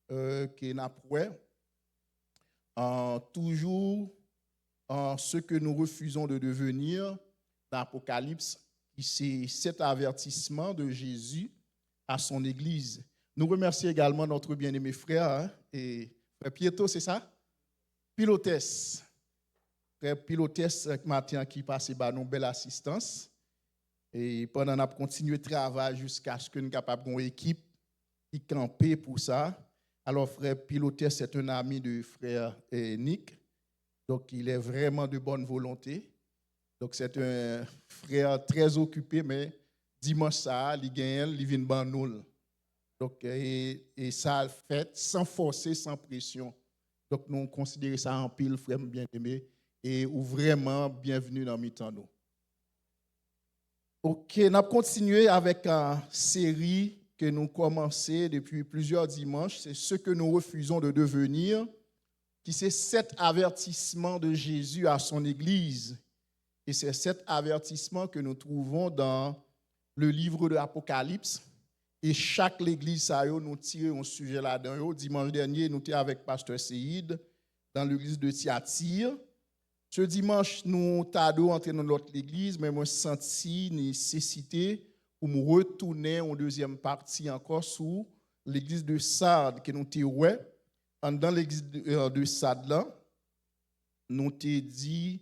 que n'a toujours ce que nous refusons de devenir dans l'Apocalypse, c'est cet avertissement de Jésus à son Église. Nous remercions également notre bien-aimé frère, et frère Pietro, c'est ça? Pilotès. Frère Pilotès, matin, qui passe par nous belle assistance. Et pendant qu'on a continué le travail jusqu'à ce que nous soyons capables d'avoir une équipe qui campait pour ça. Alors, frère Pilotès, c'est un ami de frère Nick. Donc, il est vraiment de bonne volonté. Donc, c'est un frère très occupé, mais dimanche, ça, il gagne, il vient de nous. Donc, et ça fait sans forcer, sans pression. Donc, nous considérons ça en pile, frère bien-aimé, et vraiment bienvenue dans mi-temps nous. Ok, nous avons continué avec une série que nous commençons depuis plusieurs dimanches. C'est ce que nous refusons de devenir, qui c'est cet avertissement de Jésus à son Église. Et c'est cet avertissement que nous trouvons dans le livre de l'Apocalypse. Et chaque église, nous tirons un sujet là-dedans. Dimanche dernier, nous étions avec Pasteur Seïd dans l'église de Thyatire. Ce dimanche, nous avons entré dans notre église, mais moi, senti nécessité pour me retourner en deuxième partie encore sur l'église de Sardes que nous étions. Dans l'église de Sardes, là, nous avons dit,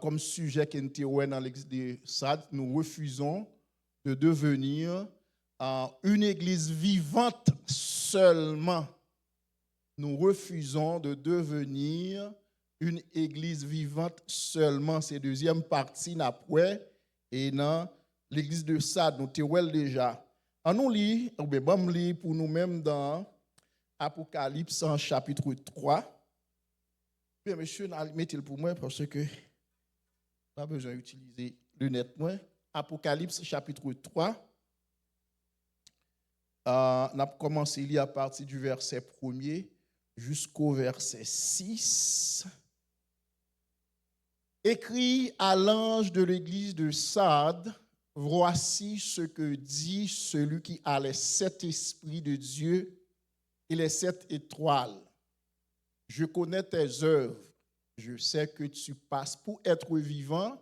comme sujet que nous étions dans l'église de Sardes, nous refusons de devenir une église vivante seulement. Nous refusons de devenir une église vivante seulement. C'est la deuxième partie après. Et dans l'église de Sardes, nous t'es déjà. On nous lit, pour nous-mêmes dans Apocalypse en chapitre 3. Bien, monsieur, mettez-le pour moi parce que pas besoin d'utiliser lunettes. Apocalypse chapitre 3. On a commencé à lire à partir du verset 1er jusqu'au verset 6. Écrit à l'ange de l'église de Sardes, voici ce que dit celui qui a les 7 esprits de Dieu et les 7 étoiles. Je connais tes œuvres, je sais que tu passes pour être vivant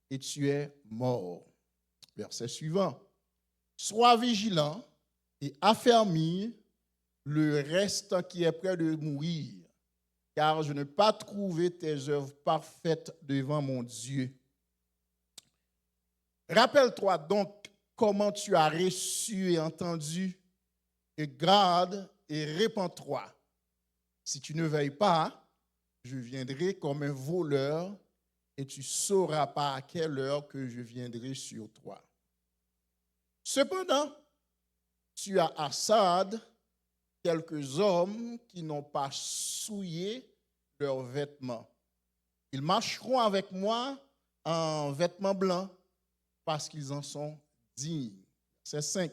et tu es mort. Verset suivant. Sois vigilant et affermis le reste qui est près de mourir, car je n'ai pas trouvé tes œuvres parfaites devant mon Dieu. Rappelle-toi donc comment tu as reçu et entendu, et garde et répands-toi. Si tu ne veilles pas, je viendrai comme un voleur et tu sauras pas à quelle heure que je viendrai sur toi. Cependant, tu as à Sardes quelques hommes qui n'ont pas souillé leurs vêtements. Ils marcheront avec moi en vêtements blancs parce qu'ils en sont dignes. C'est 5.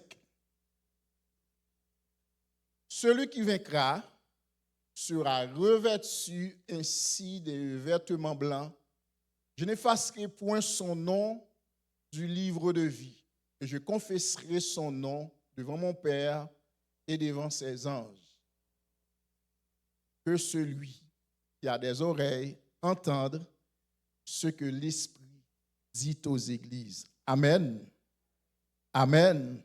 Celui qui vaincra sera revêtu ainsi des vêtements blancs. Je n'effacerai point son nom du livre de vie et je confesserai son nom devant mon Père et devant ses anges. Que celui qui a des oreilles entende ce que l'Esprit dit aux églises. Amen. Amen.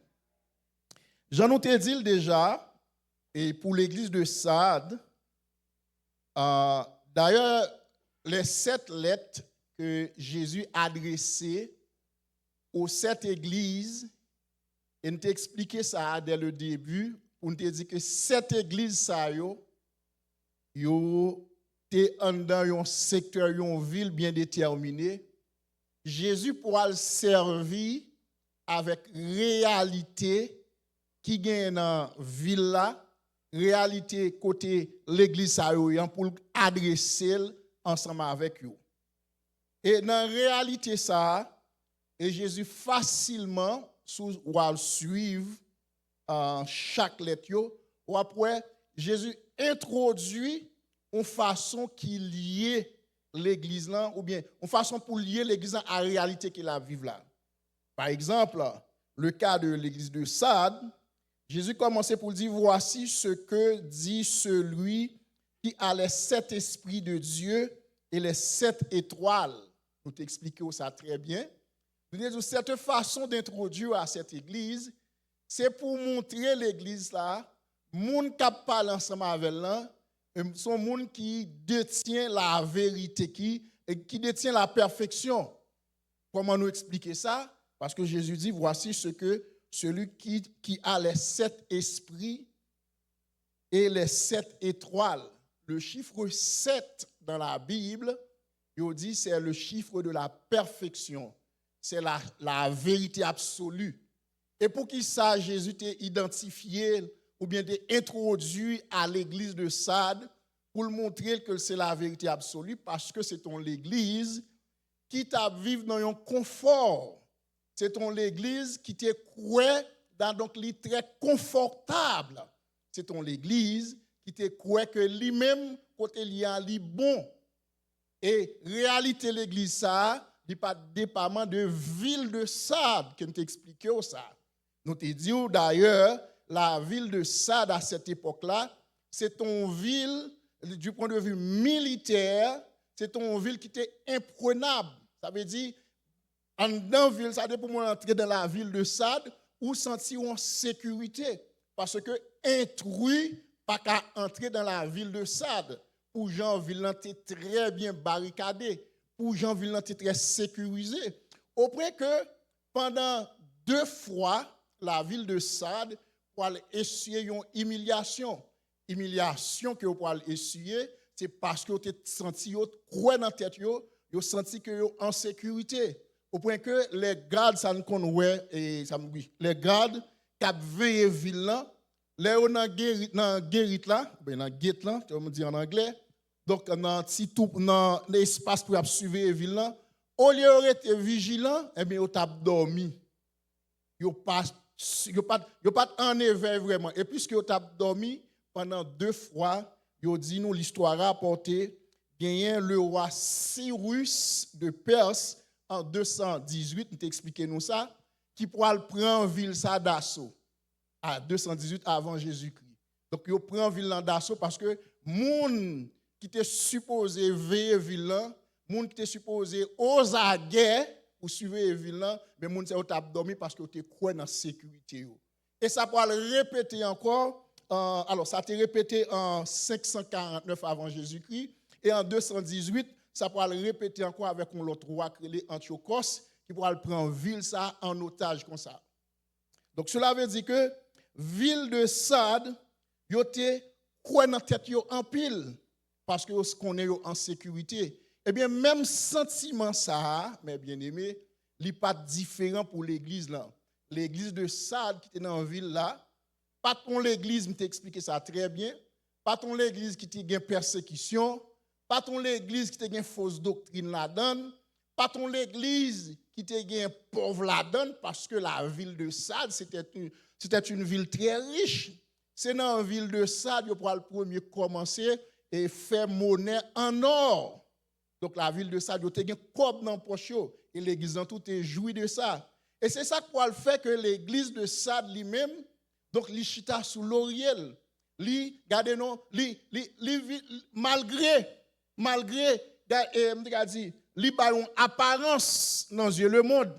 J'en ai dit déjà, et pour l'église de Sardes, d'ailleurs, les 7 lettres que Jésus adressait aux 7 églises, et nous t'expliqué ça dès le début, pour nous dire que 7 églises, ça t'es dans un secteur, une ville bien déterminée. Jésus pourra le servir avec réalité qui gagne dans la ville là, réalité côté l'église ça pour adresser ensemble avec eux. Et dans la réalité ça, et Jésus facilement va suivre chaque lettre ou après Jésus introduit une façon qui lie l'église là ou bien une façon pour lier l'église à la réalité qu'il a vivre là. Par exemple, le cas de l'église de Sardes, Jésus commençait pour dire, voici ce que dit celui qui a les 7 esprits de Dieu et les 7 étoiles. Nous t'expliquons ça très bien. Cette façon d'introduire à cette église, c'est pour montrer l'église là, monde qui parle ensemble avec là, sont monde qui détient la vérité, qui détient la perfection. Comment nous expliquer ça? Parce que Jésus dit, voici ce que celui qui a les 7 esprits et les 7 étoiles. Le chiffre 7 dans la Bible, il dit c'est le chiffre de la perfection. C'est la vérité absolue. Et pour qui ça, Jésus t'a identifié ou bien t'a introduit à l'église de Sade pour le montrer que c'est la vérité absolue parce que c'est ton l'église qui t'a vivre dans un confort. C'est ton l'église qui t'a croit dans donc li très confortable. C'est ton l'église qui t'a croit que lui-même côté li bon. Et réalité l'église ça, il pas dépendant de ville de Sade que nous t'expliqué ça. Nous te dit d'ailleurs la ville de Sade à cette époque-là, c'est une ville du point de vue militaire, c'est une ville qui était imprenable. Ça veut dire en dans ville, ça dépend pour entrer dans la ville de Sade ou sentir en sécurité parce que intrus pas qu'à entrer dans la ville de Sade. Pour Jean ville était très bien barricadé, pour Jean ville était très sécurisé. Au point que pendant 2 fois la ville de Sade pour essuyer une humiliation que pour essuyer, c'est parce que vous avez senti croix dans tête vous avez senti que vous en sécurité. Au point que les gardes ça nous connaît et ça me dit les gardes qui veillent ville là, les dans guérite là, ben dans gate là, tu me dire en anglais. Donc dans petit tout dans l'espace pour suivre ville là, au lieu d'être vigilant, eh bien vous avez dormi. Vous pas en éveil vraiment. Et puisque vous avez dormi pendant 2 fois, vous dit nous l'histoire rapportée, gagné le roi Cyrus de Perse en 218, nous t'expliquer nous ça, qui pourra prendre ville ça d'assaut à 218 avant Jésus-Christ. Donc il prend ville d'assaut parce que moun qui était supposé veiller ville là, moun qui était supposé aux aguets pour suivre ville là, mais moun c'est t'a dormi parce que tu crois dans sécurité yo. Et ça pourra le répéter encore alors ça a été répété en 549 avant Jésus-Christ et en 218 ça pourra le répéter encore avec un autre roi créé Antiochos qui pourra le prendre ville ça en otage comme ça. Donc cela veut dire que ville de Sade yo te croit dans tête yo en pile parce que qu'on est en sécurité. Eh bien même sentiment ça mes bien-aimés, il pas différent pour l'église là. L'église de Sade qui était dans la ville là, pas ton l'église, m't'a expliqué ça très bien, pas ton l'église qui te gain persécution, pas ton l'église qui te gain fausse doctrine là-dedans, pas ton l'église qui te gain pauvre là-dedans parce que la ville de Sade c'était une ville très riche. C'est dans la ville de Sade pour le premier commencer et faire monnaie en or. Donc la ville de Sade te gain cob dans poche et l'église en tout est joui de ça. Et c'est ça qui fait que l'église de Sade lui-même donc li chita sous l'oriel, li gade non, li malgré li ba une apparence dans yeux le monde.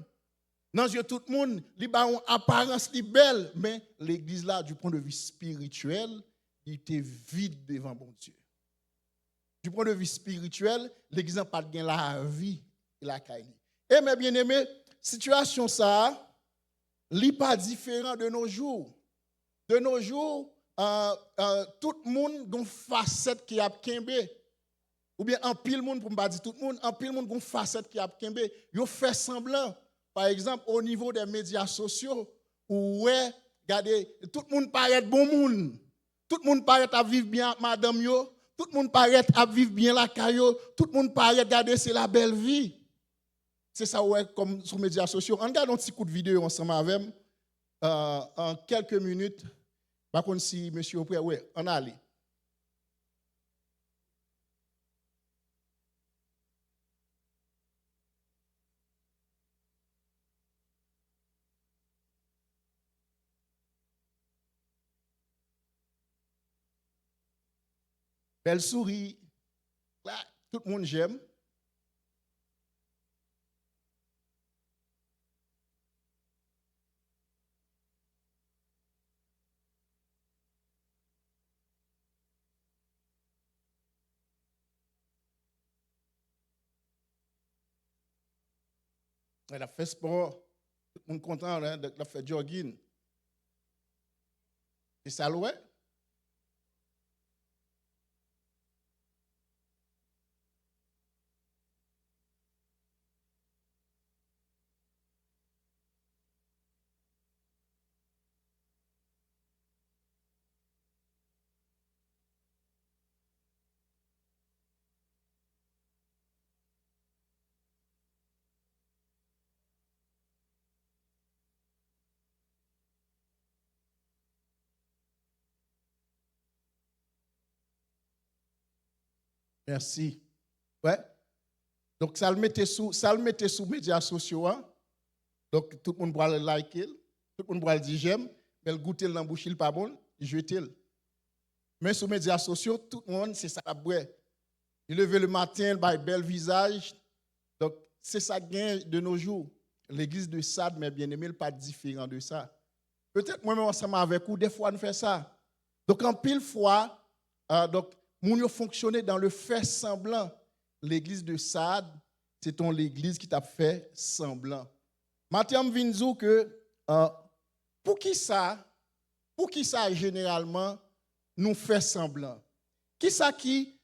Dans yeux tout le monde, li ba une apparence li belle, mais l'église là du point de vue spirituel, il était vide devant bon Dieu. Du point de vue spirituel, l'église n'a pas de la vie et la caille. Et mes bien-aimés, situation ça, li pas différent de nos jours. De nos jours, tout le monde a une facette qui a kembe. Ou bien en pile monde, pour ne pas dire tout le monde, en pile monde a une facette qui a kembe. Ils fait semblant. Par exemple, au niveau des médias sociaux, où regardez, tout le monde paraît bon monde. Tout le monde paraît à vivre bien madame yo. Tout le monde paraît à vivre bien la caillou. Tout le monde paraît, regardez, c'est la belle vie. C'est ça, ouais, comme sur les médias sociaux. On regarde un petit coup de vidéo ensemble avec en quelques minutes. Par contre, si monsieur est prêt, oui, on a allé. belle souris. Là, tout le monde j'aime. Elle a fait sport. Tout le monde content, hein, elle a fait jogging. Et ça, ouais. Merci. Ouais. Donc, ça le mettait sous médias sociaux. Hein? Donc, tout le monde va le liker, tout le monde va le dire j'aime, mais le goûter dans la bouche, il n'est pas bon, il jette. Mais sur les médias sociaux, tout le monde, c'est ça la boue. Il levait le matin, il a un bel visage. Donc, c'est ça gain de nos jours. L'église de Sade, mes bien-aimés, n'est pas différent de ça. Peut-être moi-même ensemble avec vous, des fois, on fait ça. Donc, en pile fois, nous fonctionner dans le fait semblant. L'église de Sade, c'est l'église qui t'a fait semblant. Mathieu Vinzou que pour qui ça généralement nous fait semblant? Qui ça qui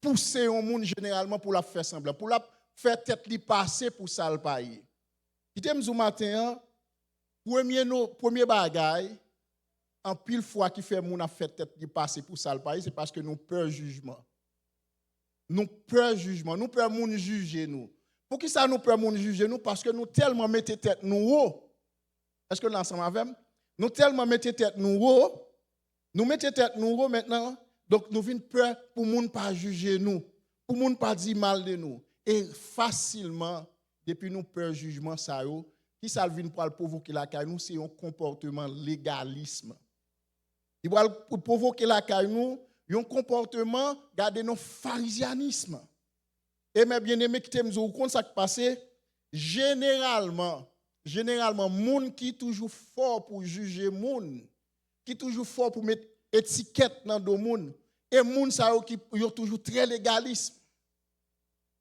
pousse au monde généralement pour la faire semblant, pour la faire tête li passer pour ça le pays? Qui t'aime ce matin, premier bagage en pile fois qui fait moun a fait tête li passer pour ça le pays, c'est parce que nous peur jugement. Nous peur jugement, nous peur moun juger nous. Pour qui ça nous peur moun juger nous? Parce que nous tellement mettons tête nous haut. Est-ce que nous ensemble avec? Nous tellement mettons tête nous haut. Nous mettons tête nous haut maintenant. Donc nous venons peur pour moun pas juger nous, pour moun pas dire mal de nous. Et facilement, depuis nous peur jugement ça yo, qui ça vient pour provoquer la caille nous, c'est un comportement légalisme. Il va provoquer la caille nous, un comportement garder nos pharisianisme. Et mes bien-aimés qui t'aiment au compte ça qui passe, généralement moun qui toujours fort pour juger moun, qui toujours fort pour mettre étiquette dans le monde, et moun ça qui est toujours très légaliste.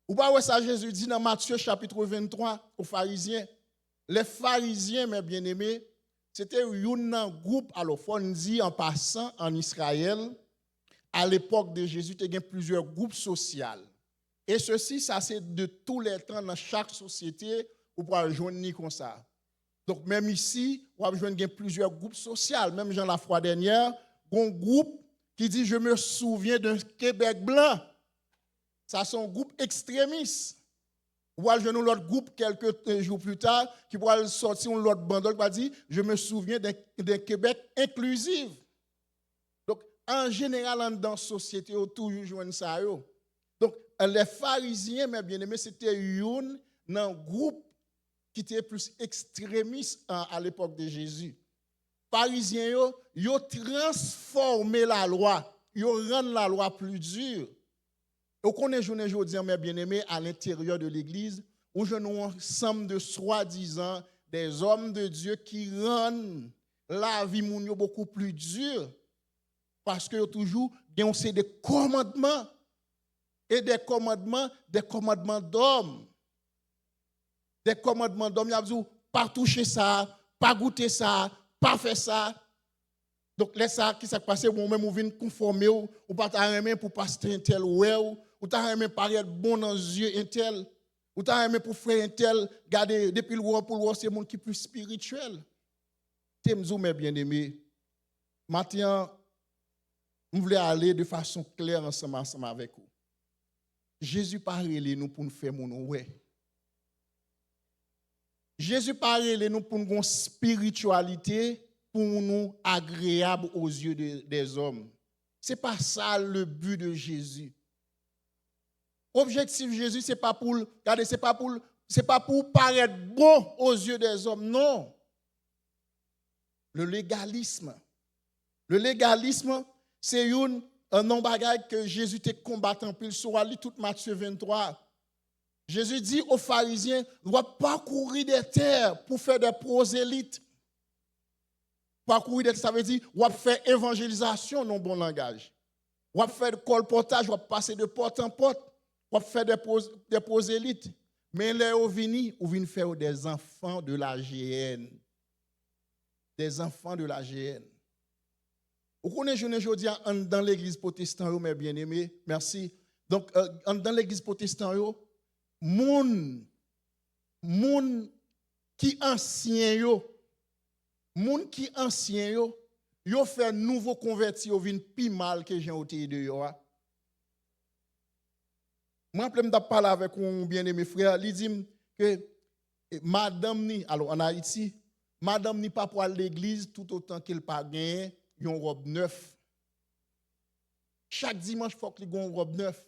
Ou pas ouais ça Jésus dit dans Matthieu chapitre 23 aux pharisiens. Les pharisiens, mes bien-aimés, c'était un groupe, alors faut dire en passant en Israël, à l'époque de Jésus, il y a plusieurs groupes sociaux. Et ceci, ça c'est de tous les temps dans chaque société, vous pouvez rejoindre comme ça. Donc même ici, vous pouvez rejoindre plusieurs groupes sociaux. Même Jean la fois dernière, un groupe qui dit « Je me souviens d'un Québec blanc ». Ça c'est un groupe extrémiste. Vous voyez l'autre groupe quelques jours plus tard qui va sortir un autre bandole qui va dire « Je me souviens d'un Québec inclusif ». Donc en général, dans la société, on toujours joue ça. Donc les pharisiens, mes bien-aimés, c'était un groupe qui était plus extrémiste à l'époque de Jésus. Pharisiens, ils ont transformé la loi, ils ont rendu la loi plus dure. Et qu'on est aujourd'hui, mes bien-aimés, à l'intérieur de l'Église, où je nous ensemble de soi-disant des hommes de Dieu qui rendent la vie mounio beaucoup plus dure, parce que toujours, c'est des commandements, et des commandements d'hommes. Des commandements d'hommes, il y a dit, pas toucher ça, pas goûter ça, pas faire ça. Donc, là, ça, qui s'est passé, vous-même, vous venez conformer, ou pas t'arrêter pour passer un tel ou t'arrêter paraître bon dans les yeux un tel, ou t'arrêter pour faire un tel, garder, depuis le roi pour le roi, c'est le monde qui est plus spirituel. T'aimez, mes bien-aimés, maintenant, nous voulons aller de façon claire ensemble avec vous. Jésus parle nous pour nous faire mon ouais. Jésus parle nous pour une spiritualité pour nous agréable aux yeux des hommes. Ce n'est pas ça le but de Jésus. Objectif de Jésus, ce n'est pas pour, regardez, c'est pas pour paraître bon aux yeux des hommes, non. Le légalisme, c'est une un non bagage que Jésus te combattant pile sur ali tout Matthieu 23. Jésus dit aux pharisiens, doit parcourir des terres pour faire des prosélytes. Parcourir des terres, ça veut dire, on faire évangélisation dans bon langage. On faire colportage, on passer de porte en porte, on faire des prosélytes. Mais là, on vient faire des enfants de la GN. Des enfants de la GN. Vous connaissez, aujourd'hui, dans l'église protestante, mes bien-aimés, merci. Donc, dans l'église protestante, moun qui ancien yo fait nouveau converti yo vinn pi mal que Jean oté de yo. Moi je me parler avec un bien-aimé frère, il dit que madame ni alors en Haïti, madame ni pas pour aller à l'église tout autant qu'elle pas gagné une robe neuf. Chaque dimanche faut qu'il ait une robe neuf.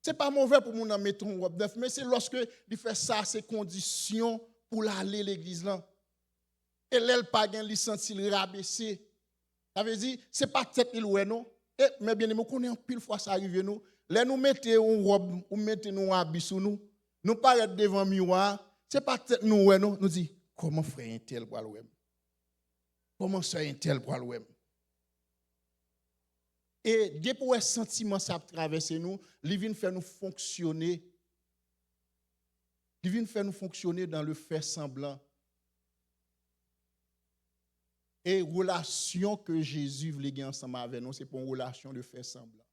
C'est pas mauvais pour mon mettre une robe neuf, mais c'est lorsque il fait ça, c'est conditions pour aller à l'église là. Et là, il pas gain licence, il rabaissé. Ça veut dire, c'est pas tête il ouais non. Mais bien aimé, connaît en pile fois ça arrive nous. Là nous mettez une robe, ou mettez nous habit sur nous. Nous paraît devant miroir, c'est pas tête nous ouais non. Nous dit comment frère un tel pour le comment ça un tel pour le Et dès pour un sentiment ça traverser nous, il vient faire nous fonctionner. Il vient faire nous fonctionner dans le fait semblant. Et relation que Jésus voulait gagner ensemble avec nous, c'est pour une relation de fait semblant.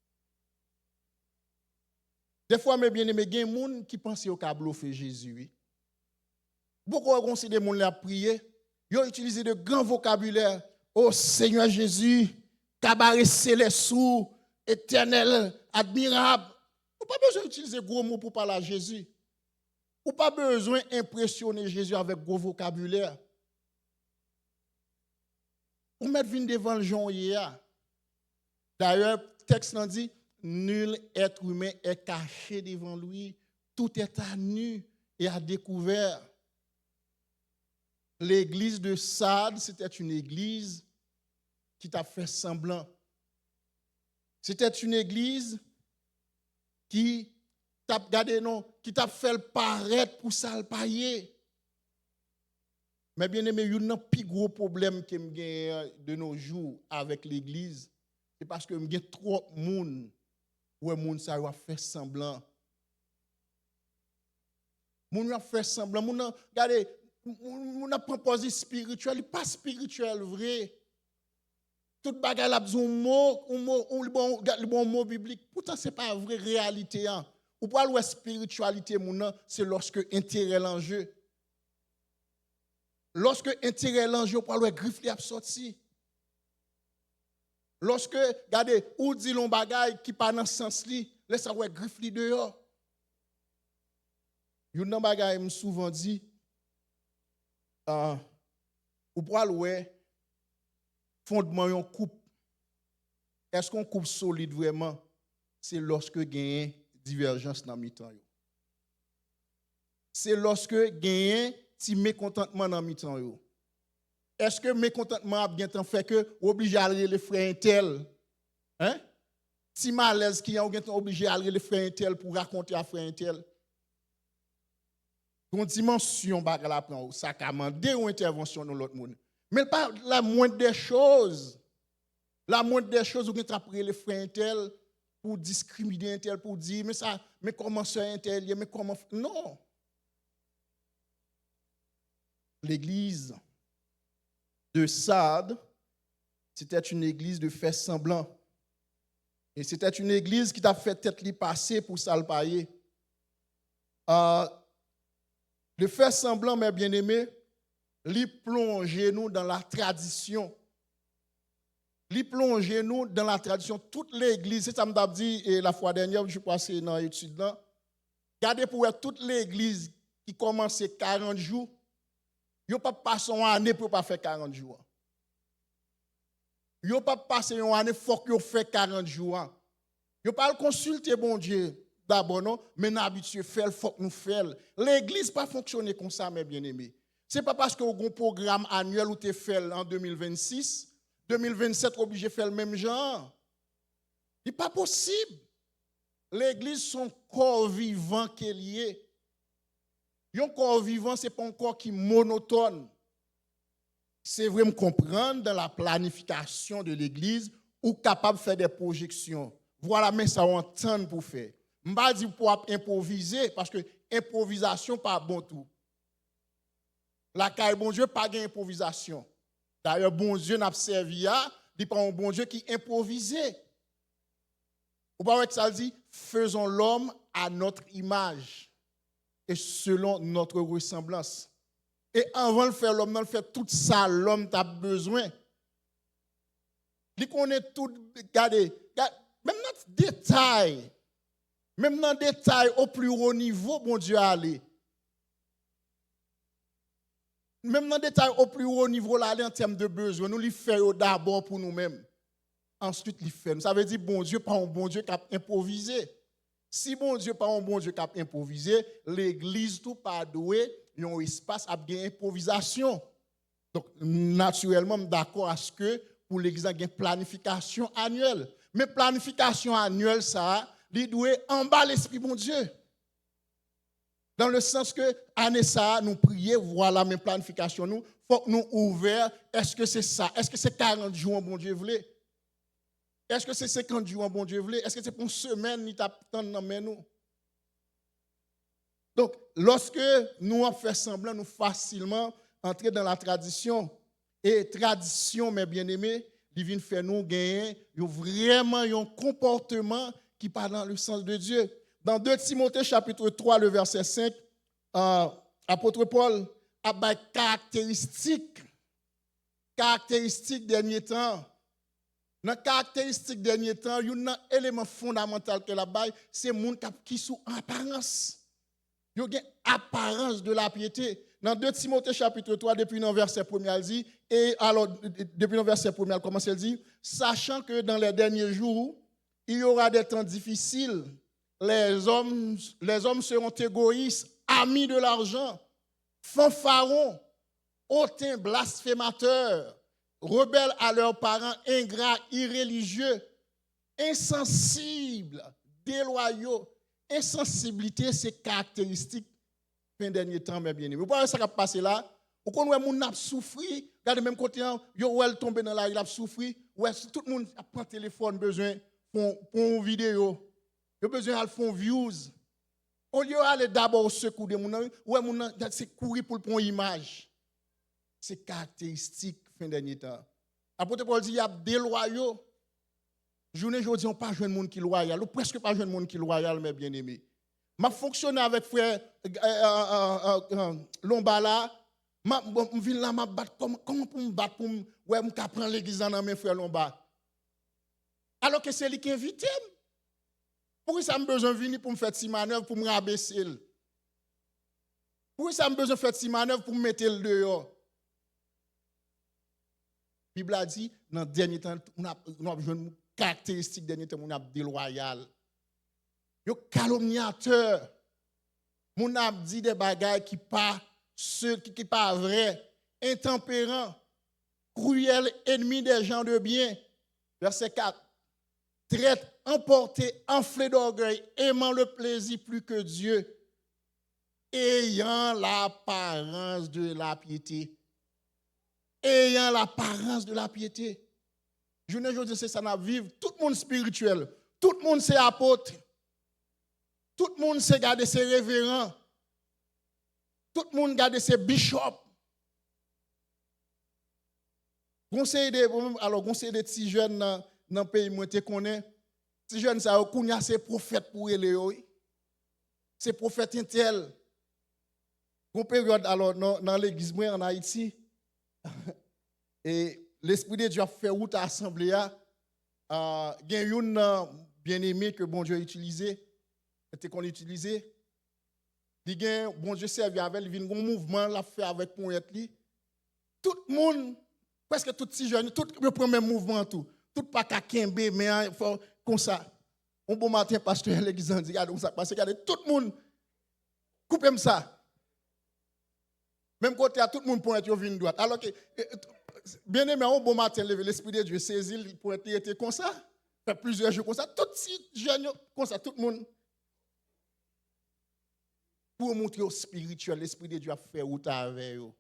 Des fois, mes bien-aimés, il y a des gens qui pensent au câble fait Jésus. Beaucoup de gens des gens qui ont prié, ils ont utilisé de grands vocabulaires. Oh Seigneur Jésus, cabaret céleste, éternel, admirable. Vous n'avez pas besoin d'utiliser gros mots pour parler à Jésus. Vous n'avez pas besoin d'impressionner Jésus avec gros vocabulaire. Vous mettez vin devant le Jean hier. D'ailleurs, le texte dit, nul être humain est caché devant lui. Tout est à nu et à découvert. L'église de Sardes, c'était une église qui t'a fait semblant. C'était une église qui t'a gardé non, qui t'a fait paraître pour ça le payer. Mais bien aimé, il y a un plus gros problème que j'ai de nos jours avec l'église, c'est parce que j'ai trop de monde où le monde ça va faire semblant. Moun a fait semblant, regardez, moun a proposé spirituel, pas spirituel vrai. Tout bagay la besoin un bon mot biblique. Pourtant c'est pas une vraie réalité hein. Ou pas la spiritualité moun c'est lorsque intérêt l'enjeu. Lorsque intérêt l'enjeu pour le griffe li a sorti. Lorsque regardez ou dit l'on bagay qui pas dans sens li, laisse ouais griffe li dehors. Yon nan bagay m souvent dit ou pour le fondement yon coupe. Est-ce qu'on coupe solide vraiment? C'est lorsque gagne divergence dans mi-temps yo. C'est lorsque gagne ti mécontentement dans mi-temps yo. Est-ce que mécontentement a bien temps fait que obligé à aller les frères tel hein? Si malaise qui a obligé à aller les frères tel pour raconter à frère tel. Ton dimension bagarre la prend ça commander une intervention dans l'autre monde. Mais pas la moindre des choses. La moindre des choses, vous avez les frères tel pour discriminer un tel, pour dire, mais comment ça un tel, mais comment. Non. L'église de Sardes, c'était une église de fait semblant. Et c'était une église qui t'a fait tête li passer pour ça le payer. Le fait semblant, mes bien-aimés, li plonger nous dans la tradition. Li plonger nous dans la tradition. Toute l'église, c'est ça m'a dit la fois dernière, je suis passé dans l'étude là. Regardez pour toute l'église qui commence 40 jours, yo pas passer une année pour pas faire 40 jours. Yo pas passer une année faut que yo fait 40 jours. Yo pas consulter bon Dieu d'abord non, mais n'habitué faire faut que nous faire. L'église pas fonctionner comme ça mes bien-aimés. C'est pas parce que vous avez un programme annuel où tu fait en 2026, 2027 obligé de faire le même genre. n'est pas possible. L'église, son corps vivant qu'elle y est. Un corps vivant, ce n'est pas un corps qui est monotone. C'est vraiment comprendre dans la planification de l'église ou capable de faire des projections. Voilà, mais ça on entend pour faire. Je ne vais pas dire pour improviser, parce que improvisation pas bon tout. La caille bon Dieu, pas d'improvisation. D'ailleurs, bon Dieu n'a pas servi à, il pas un bon Dieu qui improvisait. Ou pas que ça dit, faisons l'homme à notre image et selon notre ressemblance. Et avant de faire l'homme, de faire tout ça, l'homme a besoin. Il connaît tout, regardez, même dans le détail, au plus haut niveau, bon Dieu a allé. Même dans le détail, au plus haut niveau, là, en termes de besoin, nous lui faisons d'abord pour nous-mêmes. Ensuite, il fait. Ça veut dire, bon Dieu, pas un bon Dieu qui a improvisé. Si bon Dieu, pas un bon Dieu qui a improvisé, l'église tout pas doué, il y a un espace à bien improvisation. Donc, naturellement, je suis d'accord à ce que pour l'église, il y a une planification annuelle. Mais planification annuelle, ça, il doit en bas l'esprit, bon Dieu. Dans le sens que, année ça, nous prions, voilà mes planifications, nous, faut que nous ouverts. Est-ce que c'est ça? Est-ce que c'est 40 jours, bon Dieu voulait? Est-ce que c'est 50 jours, bon Dieu voulait? Est-ce que c'est pour une semaine, ni t'attend dans nous? Donc, lorsque nous faisons semblant, nous facilement entrer dans la tradition. Et tradition, mes bien-aimés, il vient faire nous gagner vraiment un comportement qui part dans le sens de Dieu. Dans 2 Timothée chapitre 3, le verset 5, apôtre Paul a des caractéristiques dernier temps. Dans les caractéristiques dernier temps, il y a un élément fondamental que la baille, c'est le monde qui sont en apparence. Il y a une apparence de la piété. Dans 2 Timothée chapitre 3, depuis le verset 1, elle dit, et alors, depuis le verset 1, elle commence à dire, sachant que dans les derniers jours, il y aura des temps difficiles, les hommes seront égoïstes, amis de l'argent, fanfarons, hautains, blasphémateurs, rebelles à leurs parents, ingrats, irréligieux, insensibles, déloyaux. Insensibilité, c'est caractéristique fin dernier temps, mes bien-aimés. Vous voyez ça qui a passé là? Vous connaissez les gens qui souffrent, regardez même côté, yo elle tombe dans la rue, il a souffert, ouais, tout le monde a pris un téléphone, besoin pour une vidéo, il a besoin de faire views. Au lieu d'aller d'abord au secours des gens, ouais, c'est courir pour prendre une image. C'est caractéristique fin dernier temps. Apôtre Paul dit, il y a des loyaux. Journée aujourd'hui, on pas jeune monde qui loyal, ou presque pas jeune monde qui loyal, mes bien-aimés. M'a fonctionné avec frère Lombala, m'a vinn là m'a battre comment pour me battre pour ouais me prendre l'église dans mes frères Lomba. Alors que c'est lui qui invite. Pourquoi ça me besoin venir pour me faire ci manœuvre pour me rabaisser? Pourquoi ça me besoin faire ci manœuvre pour me mettre le dehors? La Bible a dit dans le dernier temps on a besoin de caractéristiques dernier temps on a déloyal. Yo calomniateur. Mon a dit des bagailles qui pas ceux qui pas vrai, intempérant, cruel, ennemi des gens de bien. Verset 4. Traite, emporté, enflé d'orgueil, aimant le plaisir plus que Dieu, ayant l'apparence de la piété. Ayant l'apparence de la piété. Je ne dis c'est ça n'a vivre tout le monde spirituel, tout le monde c'est apôtre. Tout le monde sait garder ses révérends. Tout le monde garde ses bishops. Conseil de petits jeunes dans le pays où tu connais. Petits jeunes, ça a ces prophètes pour eux. Ces prophètes intel. Une période alors dans l'église en Haïti. Et l'Esprit de Dieu a fait route à l'Assemblée. Il y a une bien-aimée que bon Dieu a utilisé. Qu'on utilisait. Il y a bon Dieu servi avec, il y a un mouvement, l'a fait avec Pointe. Tout le monde, presque tous les jeunes, tout le premier mouvement, tout pas qu'à Kembe, mais comme ça. Un bon matin, pasteur l'église dit, regardez ça passe, regardez, tout le monde, coupez ça. Même côté, tout le monde Pointe, il vient droite. Alors que, bien aimé, un bon matin, l'Esprit de Dieu saisit, Pointe était comme ça. Fait plusieurs jours comme ça, tout si jeunes comme ça, tout le monde. Pour montrer au spirituel, l'Esprit de Dieu a fait route avec eux.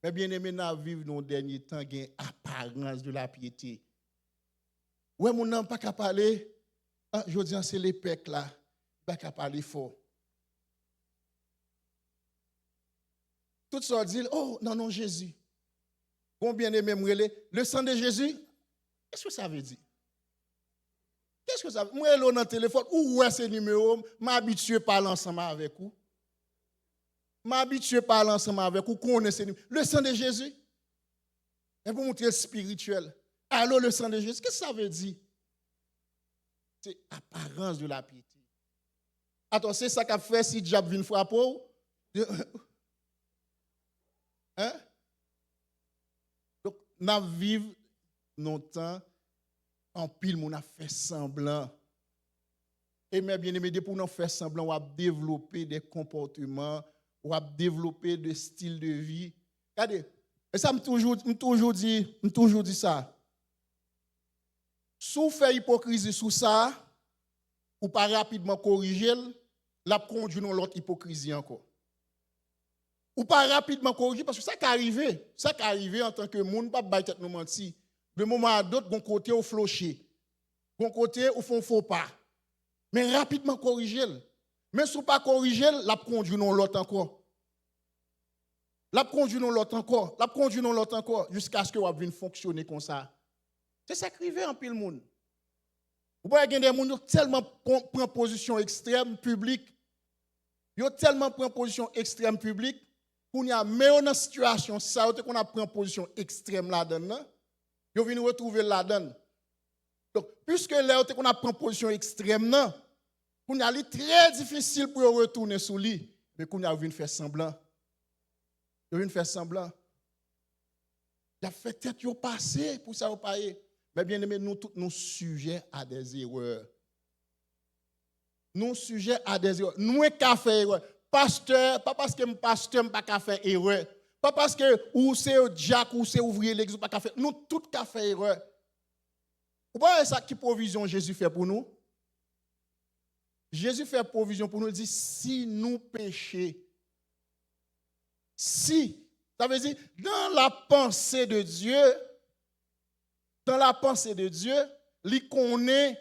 Mais bien aimé, nous vivons dans les derniers temps, il y a une apparence de la piété. Ouais, mon n'a pas qu'à parler. Ah, je dis, c'est les pecs là. Pas qu'à parler fort. Tout ça dit, oh, non, Jésus. Combien aimé le sang de Jésus? Qu'est-ce que ça veut dire? Qu'est-ce que ça veut dire? Moi, là, dans le téléphone, où est ce numéro? M'habituer à parler ensemble avec vous. M'habituer à parler ensemble avec vous. Connaissez le sang de Jésus? Et pour montrer spirituel. Alors, le sang de Jésus, qu'est-ce que ça veut dire? C'est apparence de la piété. Attends, c'est ça qu'a fait si diable vient frapper? Hein? Donc, nous vivons longtemps en pile, on a fait semblant. Et mes bien-aimés, pour nous faire semblant, on a développé des comportements, on a développé des styles de vie. Regardez, et ça m'a toujours dit ça. Si vous faites hypocrisie sous ça, ou pas rapidement corriger, la conduit dans l'autre hypocrisie encore. Ou pas rapidement corriger, parce que ça qui arrive en tant que monde, pas de tête nous mentir. De moment à d'autres, bon côté au flocher, bon côté au fond faux pas. Mais rapidement corriger. Mais si pas corriger, la conduit dans l'autre encore. La conduit dans l'autre encore, jusqu'à ce que vous vienne fonctionner comme ça. C'est ça qui arrive en pile monde. Vous voyez qu'il y a des gens qui tellement prennent position extrême publique. Ils ont tellement pris position extrême publique qu'on y a même dans situation ça qu'on a pris position extrême là-dedans. Ils viennent retrouver là-dedans. Donc puisque là qu'on a pris position extrême là, qu'on a li très difficile pour retourner sous lui, mais qu'on a venu faire semblant. Ils viennent faire semblant. Il a fait tête yo passé pour ça au payer. Mais bien aimé, nous tous nous sujets à des erreurs. Nous sujets à des erreurs. Nous qu'à faire erreur. Pasteur, pas parce que mon pasteur pas qu'à faire erreur. Pas parce que ou c'est Jack ou c'est ouvrier l'église pas qu'à faire. Nous tous qu'à faire erreur. Vous voyez ça qui provision Jésus fait pour nous? Jésus fait provision pour nous, il dit si nous péchons, si, ça veut dire dans la pensée de Dieu, il connaît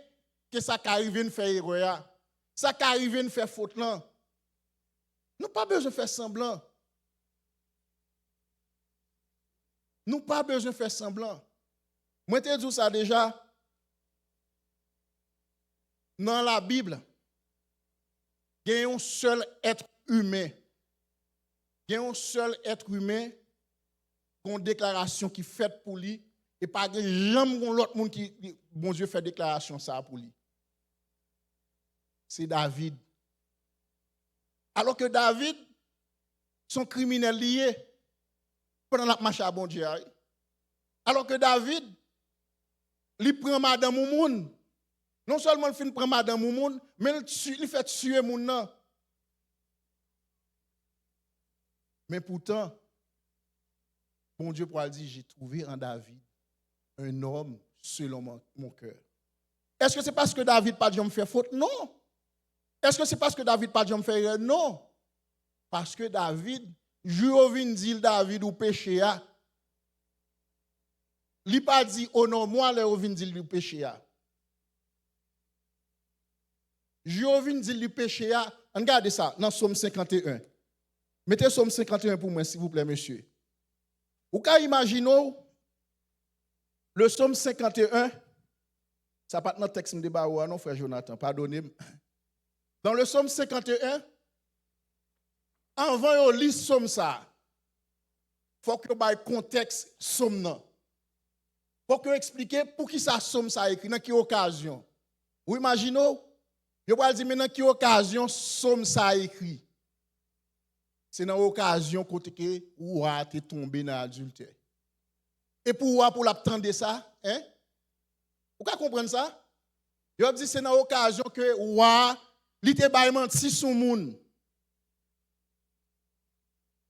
que ça arrive de faire erreur, ça arrive de faire faute là. Nous pas besoin de faire semblant. Nous pas besoin de faire semblant. Moi te dis ça déjà dans la Bible. Il y a un seul être humain. Il y a un seul être humain qui a une déclaration qui est faite pour lui. Et pas jamais l'autre monde qui, bon Dieu, fait déclaration ça pour lui. C'est David. Alors que David, son criminel lié pendant la marche à bon Dieu. Alors que David, il prend madame ou moun. Non seulement il fin prend madame ou moun, mais il fait tuer moun nan. Mais pourtant, bon Dieu pour dire, j'ai trouvé en David un homme selon mon cœur. Est-ce que c'est parce que David pas de me faire faute? Non. Est-ce que c'est parce que David pas de me faire erreur? Non. Parce que David, je viens dire David ou péché a. Il pas dit oh non moi le viens dire le péché a. Je viens dire le péché a. Regardez ça dans Psaume 51. Mettez Psaume 51 pour moi s'il vous plaît monsieur. Vous pouvez imaginer le Psaume 51, ça pas notre texte de débat non frère Jonathan, pardonnez. Dans le Psaume 51, avant de lire Psaume ça, il faut que vous ayez le contexte Psaume nan. Il faut que vous expliquiez pour qui ça Psaume ça écrit, dans quelle occasion. Vous imaginez, je vais dire maintenant quelle occasion Psaume ça écrit. C'est dans l'occasion que vous êtes tombé dans l'adultère. Et pour l'attendre ça, hein? Vous pouvez comprendre ça? Je vais dire c'est dans l'occasion que vous êtes menti sur le monde.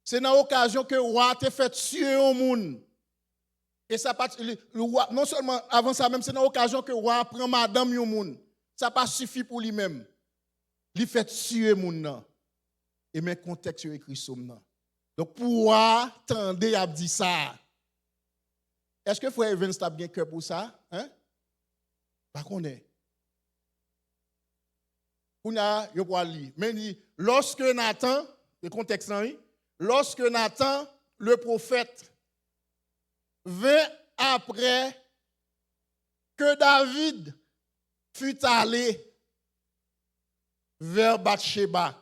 C'est dans l'occasion que vous êtes fait tuer au monde. Et ça pas le roi, non seulement avant ça même, c'est dans l'occasion que le roi prend madame yon moun. Ça pas suffit pour lui-même. Il fait tuer moun nan. Et mais contexte écrit somme nan. Donc pour tendez à dire ça. Est-ce que frère Evans t'a bien cœur pour ça, hein? Pas connaît. On a yo pour lire. Mais dit lorsque Nathan, le contexte là, lorsque Nathan le prophète vint après que David fut allé vers Bathsheba.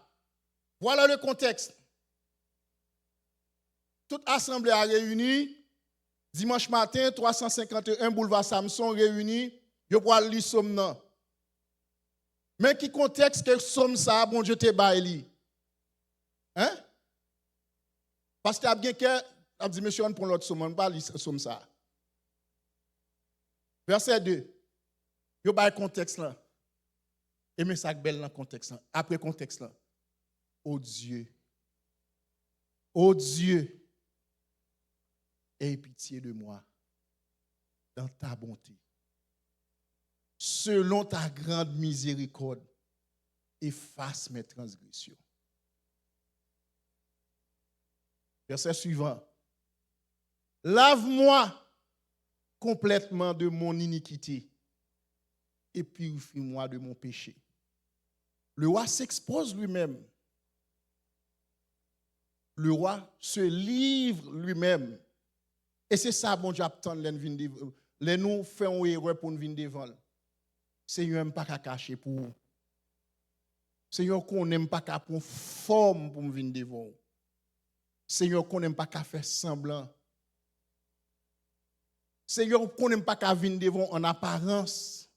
Voilà le contexte. Toute assemblée a réuni. Dimanche matin, 351 boulevard Samson réuni. Yo pour lire somme nan. Mais qui contexte que somme ça, bon Dieu te baili? Hein? Parce que a bien que a dit monsieur on prend l'autre somme, on pas lire somme ça. Verset 2. Yo ba contexte là. Et mais ça belle dans contexte là. Après contexte là. Oh Dieu, aie pitié de moi dans ta bonté. Selon ta grande miséricorde, efface mes transgressions. Verset suivant. Lave-moi complètement de mon iniquité et purifie-moi de mon péché. Le roi s'expose lui-même. Le roi se livre lui-même. Et c'est ça, bon Dieu, attend les nous faisons une erreur pour nous venir devant. Seigneur n'aime pas qu'à cacher pour vous. Seigneur qu'on n'aime pas qu'à prendre forme pour nous venir devant. Seigneur qu'on n'aime pas qu'à faire semblant. Seigneur qu'on n'aime pas qu'à venir devant en apparence.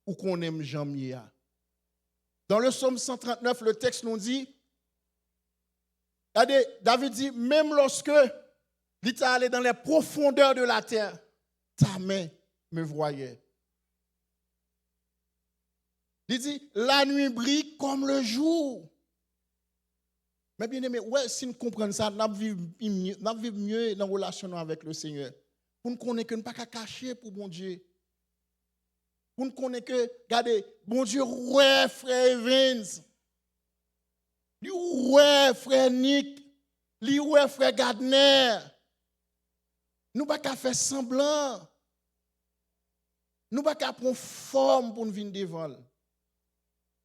Ou qu'on aime Jean-Mia. Dans le psaume 139, le texte nous dit, David dit, même lorsque il est allé dans les profondeurs de la terre, ta main me voyait. Il dit, la nuit brille comme le jour. Mais bien aimé, ouais, si nous comprenons ça, nous vivons mieux dans la relation avec le Seigneur. Pour nous connaître que nous ne pas cacher pour bon Dieu. Pour nous connaître que, regardez, bon Dieu, ouais, frère Evans, ouais, frère Nick, ouais, frère Gardner. Nous ne pouvons pas faire semblant. Nous ne pouvons pas prendre forme pour nous venir devant.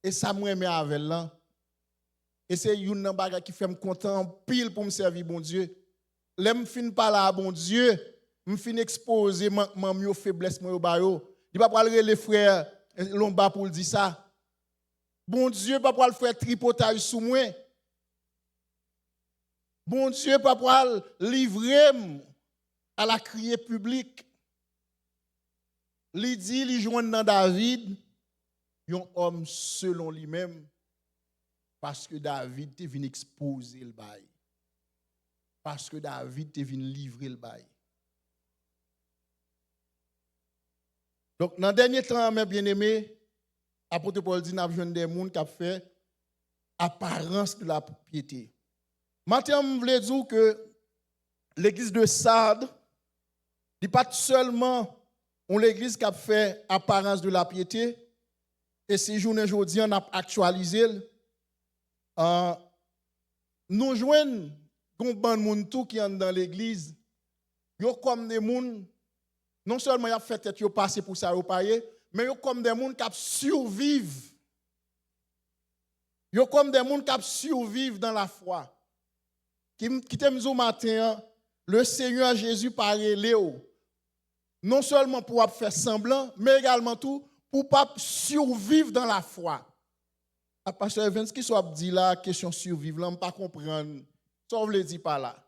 Et ça me remet avec là. Et c'est une bagarre qui fait me content pile pour me servir bon Dieu. Là me fin pas là bon Dieu, me fin exposer manquement mieux faiblesse moi bayo. Il pas parler les frères Lomba pour dire ça. Bon Dieu pas pour le faire tripotage sous moi. Bon Dieu pas pour livrer à la criée publique. Il dit il joint dans David un homme selon lui-même parce que David te venu exposer le bail. Parce que David te venu livrer le bail. Donc dans le dernier temps mes bien-aimés, apôtre Paul dit n'a besoin des monde qui a fait apparence de la piété. Maintenant, je voulais dire que l'église de Sardes n'est pas seulement l'église qui a fait apparence de la piété, et ces journées aujourd'hui, on a actualisé. Nous joignons des gens qui sont dans l'église, ils comme des gens, non seulement ils ont fait tête, ils ont passé pour ça, mais ils comme des gens qui survivent. Ils comme des gens qui survivent dans la foi. Qui t'aime au matin, le Seigneur Jésus parlait Léo. Non seulement pour faire semblant, mais également tout pour pas survivre dans la foi. Pasteur Evans, qui soit dit là, question survivre, là, je ne pas comprendre. Ça, on ne le dit pas là.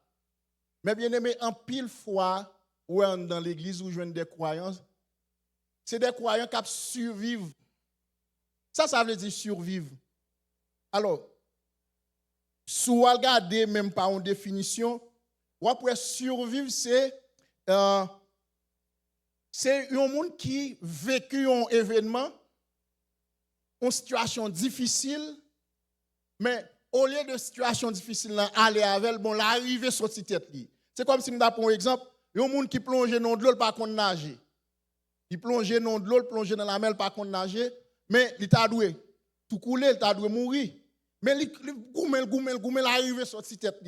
Mais bien aimé, en pile fois, ou dans l'église où je viens des croyants, c'est des croyants qui survivent. Ça veut dire survivre. Alors, si vous regardez même pas en définition, ou après survivre, c'est un monde qui vécu un événement, une situation difficile, mais au lieu de situation difficile, aller avec, bon, l'arrivée sortie tête. C'est comme si nous avons un exemple, Il y a un monde qui plonge dans de l'eau, pas qu'on nager. Il plonge dans de l'eau, plonge dans la mer, pas qu'on nager. Mais il t'a doué. Tout couler, il t'a doué mourir. Mais il goumel, arrive sur cette tête.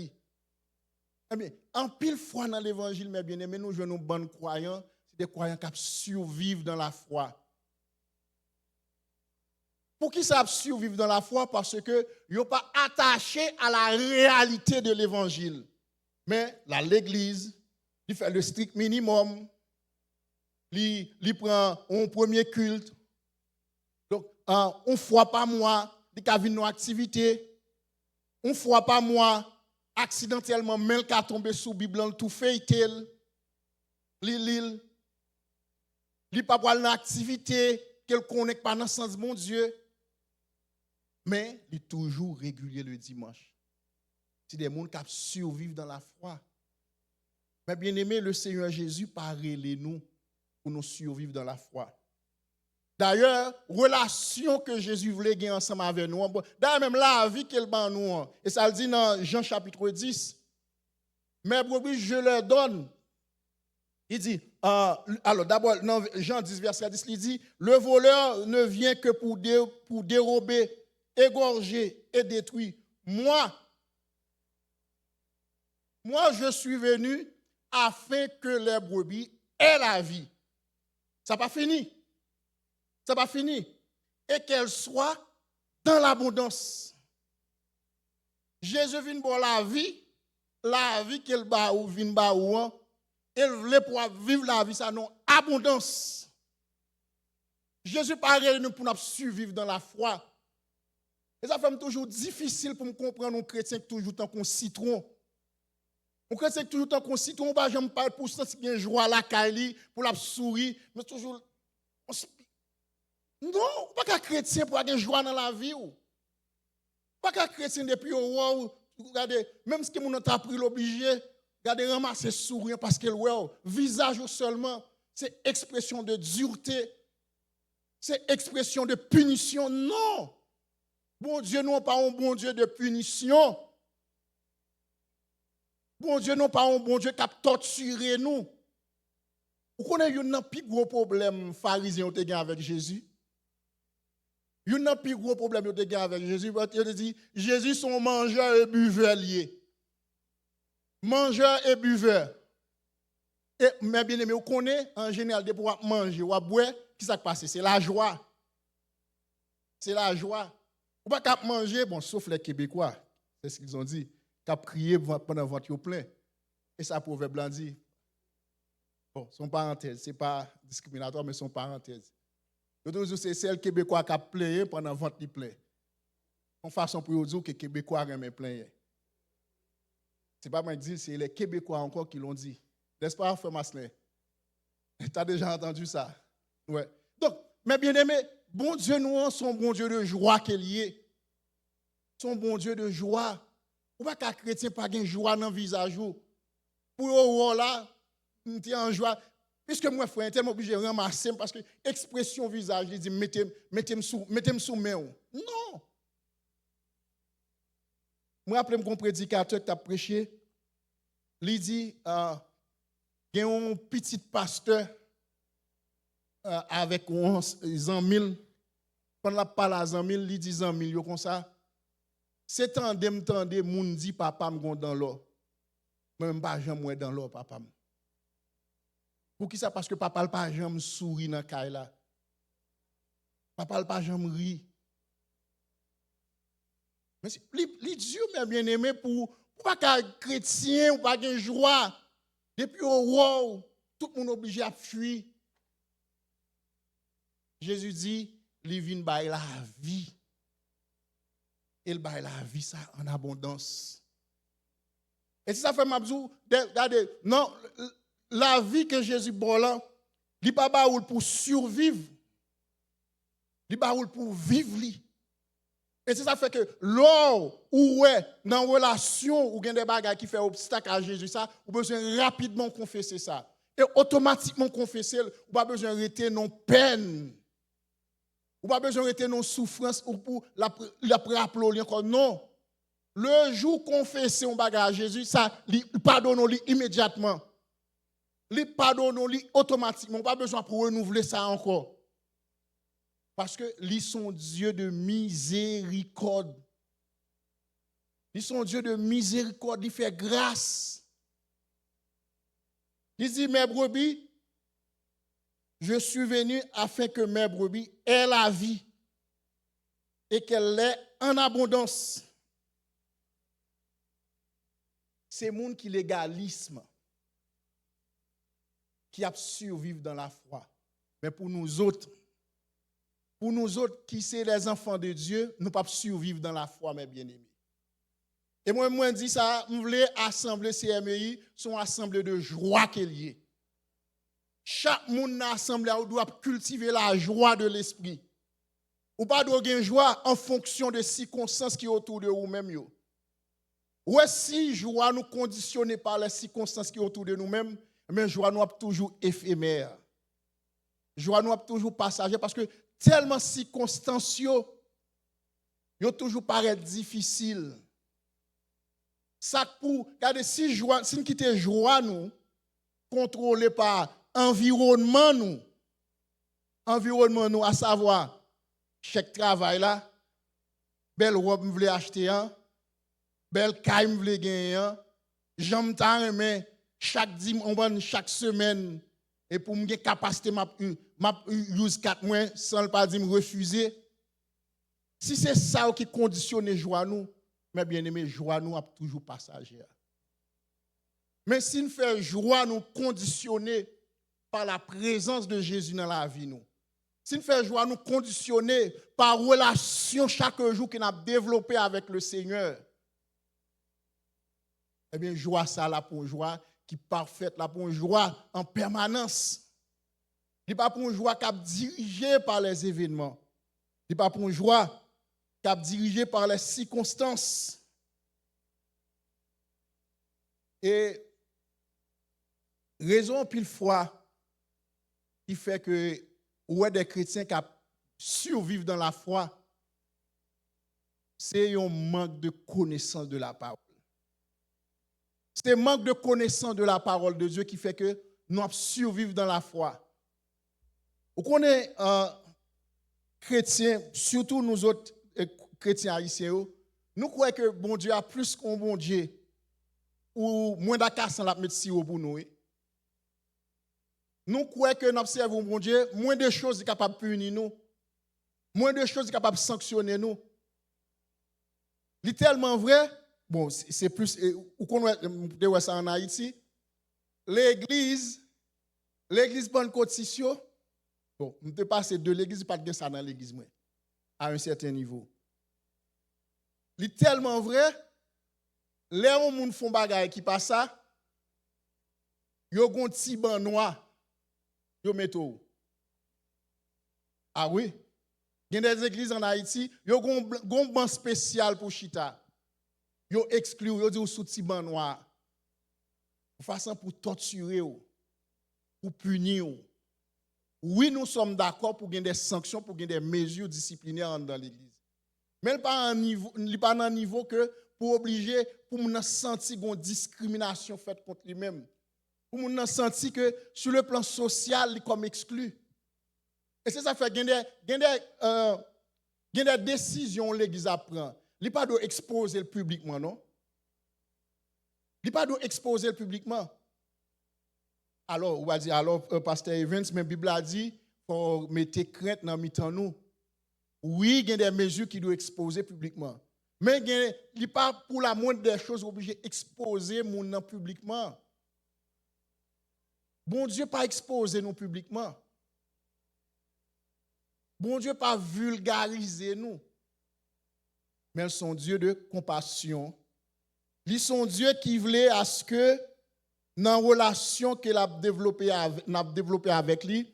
Eh bien, en pile fois dans l'évangile, mes bien-aimés, nous jouons nos bonnes croyants, c'est des croyants qui survivent dans la foi. Pour qui ça survivre dans la foi? Parce que ils ne sont pas attachés à la réalité de l'évangile. Mais l'Église, il fait le strict minimum, il prend un premier culte. Donc, une fois par mois, il a vu nos activités. Une fois par mois, accidentellement, même qu'à tomber sous la Bible, tout fait, il n'a pas pour l'activité qu'elle connecte pas dans le sens de mon Dieu. Mais il est toujours régulier le dimanche. C'est des gens qui survivent dans la foi. Mais bien aimé, le Seigneur Jésus parle nous pour nous survivre dans la foi. D'ailleurs, relation que Jésus voulait gagner ensemble avec nous. D'ailleurs, même la vie qu'il bat nous. Et ça le dit dans Jean chapitre 10. Mes brebis, je leur donne. Il dit, alors d'abord, dans Jean 10, verset 10, il dit, le voleur ne vient que pour dérober, égorger et détruire. Moi, je suis venu afin que les brebis aient la vie. Ça n'a pas fini. Ça n'a pas fini. Et qu'elle soit dans l'abondance. Jésus vient pour la vie qu'elle bat ou vient ba ou an, elle voulait pour vivre la vie ça non abondance. Jésus parle nous pour nous survivre dans la foi. Et ça fait toujours difficile pour me comprendre un chrétien qui toujours tant qu'on citron. Un chrétien qui toujours tant qu'on citron, pas jamais parler pour ça qui joie la caille pour la souris, mais toujours non, pas qu'un chrétien pour avoir joie dans la vie ou. Pas qu'un chrétien depuis wow, regardez, même si mon t'a pris l'obligé, regardez ramasser sourire parce que wow, visage seulement, c'est expression de dureté. C'est expression de punition. Non. Bon Dieu, non pas un bon Dieu de punition. Bon Dieu, non pas un bon Dieu qui a torturé nous. Vous connaissez un plus gros problème pharisien avec Jésus? Il y a un plus gros problème avec Jésus. Il dit, Jésus sont mangeurs et buveurs liés. Mangeurs et buveurs. Et mes bien-aimés, vous connaissez en général, de pouvoir manger ou boire, qui s'est passé? C'est la joie. C'est la joie. Vous ne pouvez pas manger, bon, sauf les Québécois, c'est ce qu'ils ont dit, qui prié pendant votre plein. Et ça, proverbe blanc dit. Bon, son parenthèse, ce n'est pas discriminatoire, mais son parenthèse. C'est celle Québécois qui a plein pendant votre plein. En façon pour dire que les Québécois aiment plein. Ce n'est pas moi qui dis, c'est les Québécois encore qui l'ont dit. N'est-ce pas, Frère Maslin? Tu as déjà entendu ça? Ouais. Donc, mes bien-aimés, bon Dieu, nous, son bon Dieu de joie qu'il y est. Son bon Dieu de joie. Pourquoi qu'un chrétien n'a pas de joie dans le visage? Pour eux, là, nous sommes en joie. Puisque moi, frère, je suis obligé de ramasser parce que l'expression visage, il dit, mettez-moi sous main. Non. Moi, après mon prédicateur qui a prêché, il dit, il y a un petit pasteur avec 11 000. Quand la parle à 100 000, il dit 100 000 comme ça. C'est tendez, moun dit papa me dans l'eau. Même pas jamais dans l'eau, papa. Pour qui ça? Parce que papa n'a pas jamais souri dans la là. Papa n'a pas jamais ri. Mais les Dieu m'a bien aimé pour pas qu'un chrétien ou pas qu'un joie. Depuis au wow, tout le monde est obligé à fuir. Jésus dit, il vient bailler la vie. Il baille la vie ça en abondance. Et si ça fait mabzou, regardez, non, la vie que Jésus boit, il n'est pas baoul pour survivre. Il est baoul pour vivre. Et c'est ça fait que l'or ou ouais dans relation ou gen des bagages qui fait obstacle à Jésus ça, ou besoin rapidement confesser ça. Et automatiquement confesser, ou pas besoin rester non peine. Ou pas besoin rester non souffrance ou pour la rappeler encore non. Le jour confesser un bagage à Jésus, ça pardonne-lui immédiatement. il pardonne lui automatiquement, pas besoin pour renouveler ça encore. Parce que ils sont Dieu de miséricorde. Ils sont Dieu de miséricorde, il fait grâce. Il dit, mes brebis, je suis venu afin que mes brebis aient la vie et qu'elle l'ait en abondance. C'est monde qui légalisme, qui a survivre dans la foi. Mais pour nous autres qui sommes les enfants de Dieu, nous ne pouvons pas survivre dans la foi, mes bien-aimés. Et moi, je dis ça, je voulais assembler CMI, son assemblée de joie qu'elle y est. Chaque monde dans l'assemblée doit cultiver la joie de l'esprit. Ou pas de gagner joie en fonction des circonstances qui sont autour de vous-même. Ou si joie nous conditionnée par les circonstances qui sont autour de nous-mêmes, mais joie nous toujours éphémère. Joie nous toujours passager parce que tellement circonstances yo toujours paraît difficile. Ça pour regardez si joie si nous quitter joie nous contrôlé par environnement nous à savoir chaque travail là belle robe me voulait acheter belle caille me voulait gagner j'aime tant mais chaque dimanche chaque semaine et pour me capacité m'a use 4 mois sans pas dire me refuser si c'est ça qui conditionne joie nous mais bien aimé joie nous a toujours passagère. Mais si nous faisons joie nous conditionner par la présence de Jésus dans la vie nous. Si nous faisons joie nous conditionner par relation chaque jour que nous avons développé avec le Seigneur. Eh bien joie ça là pour une joie qui est parfaite là pour une joie en permanence. Il n'est pas pour une joie qui est dirigée par les événements. Il n'est pas pour une joie qui est dirigée par les circonstances. Et raison pile fois qui fait que ouais des chrétiens qui survivent dans la foi, c'est un manque de connaissance de la parole. C'est un manque de connaissance de la parole de Dieu qui fait que nous survivons dans la foi. Vous connaissez chrétiens, surtout nous autres chrétiens haïtiens, nous croyons que bon Dieu a plus qu'un bon Dieu ou moins d'accassant la mettre pour nous. Nous croyons que nous observons bon Dieu, moins de choses sont capables de punir nous, moins de choses sont capables de sanctionner nous. C'est tellement vrai, bon, c'est plus, ou qu'on voit ça en Haïti, l'église Pentecôte Sissio, bon, nous te passer de l'église, pas de ça dans l'église, à un certain niveau. C'est tellement vrai, les gens font bagaille qui passe ça, yo gon ti ban noir, yo mettent où? Ah oui, il y a des églises en Haïti, yo gon ban spécial pour chita. Yo exclu, yo dit sous ti ban noir. De façon pour torturer ou, pour punir ou. Oui, nous sommes d'accord pour gagner des sanctions, pour gagner des mesures disciplinaires dans l'église. Mais il pas un niveau que pour obliger, pour nous sentir une discrimination faite contre lui-même. Pour nous sentir que sur le plan social, il est comme exclu. Et c'est ça fait gagner des décisions l'église apprend. Il n'est pas d'exposer le publiquement, non? Il n'est pas d'exposer le publiquement. Alors, on va dire, alors, Pasteur Evans, mais la Bible a dit, pour mettre crainte dans mi-temps nous. Oui, il y a des mesures qui doivent exposer publiquement. Mais il n'est pas pour la moindre des choses obligé d'exposer mon nom publiquement. Bon Dieu pas exposer nous publiquement. Bon Dieu pas vulgariser nous. Mais ils sont Dieu de compassion. Ils sont Dieu qui voulait à ce que dans la relation qu'il a développée avec lui,